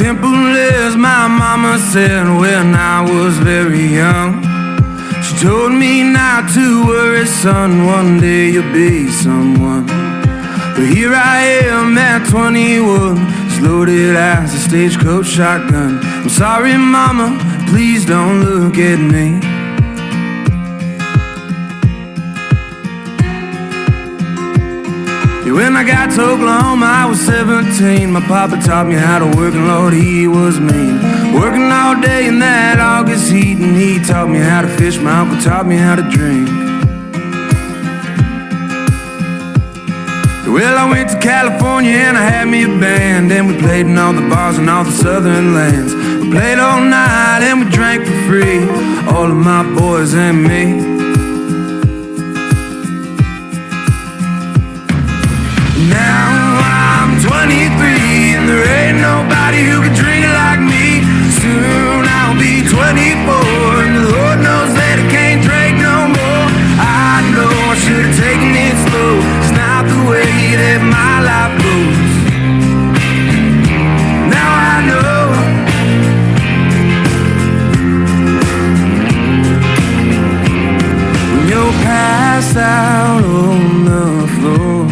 Simple as my mama said when I was very young. She told me not to worry, son, one day you'll be someone. But here I am at 21, as loaded as a stagecoach shotgun. I'm sorry, mama, please don't look at me. When I got to Oklahoma, I was 17. My papa taught me how to work, and Lord, he was mean. Working all day in that August heat, and he taught me how to fish. My uncle taught me how to drink. Well, I went to California and I had me a band, and we played in all the bars and all the southern lands. We played all night and we drank for free, all of my boys and me. Now I'm 23 and there ain't nobody who can drink it like me. Soon I'll be 24 and the Lord knows that I can't drink no more. I know I should have taken it slow. It's not the way that my life goes. Now I know. When you're passed out on the floor,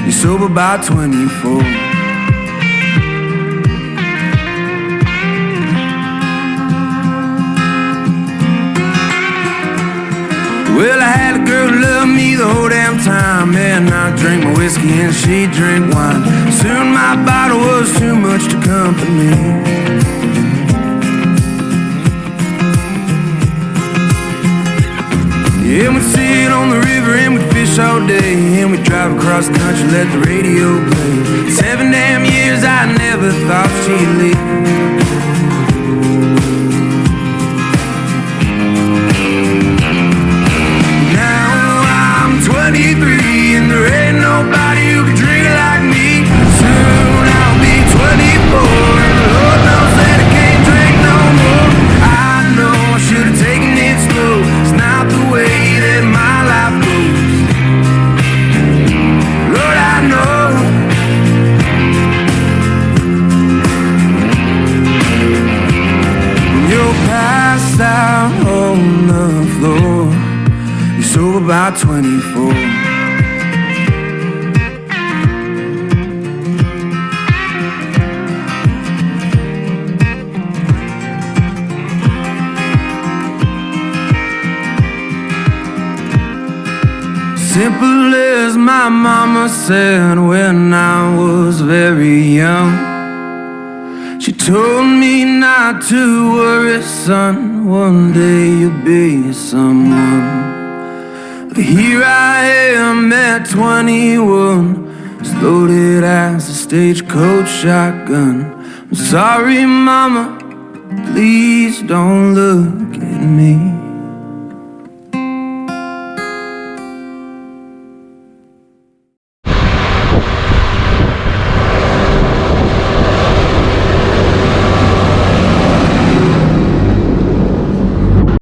you're sober by 24. Well, I had a girl who loved me the whole damn time, and I drank my whiskey and she drank wine. Soon my bottle was too much to company. Yeah, we'd sit on the river and we'd fish all day, and we'd drive across the country, let the radio play. 7 damn years I never thought she'd leave. Now I'm 23 and there ain't nobody who can drink it like me. Soon I'll be 24 and the Lord knows that I can't drink no more. I know I should have taken it slow. It's not the way that my life goes. Lord, I know. When you're passed out on the floor, you're sober by 24. Simple as my mama said when I was very young. She told me not to worry, son, one day you'll be someone. But here I am at 21, as loaded as a stagecoach shotgun. I'm sorry, mama, please don't look at me.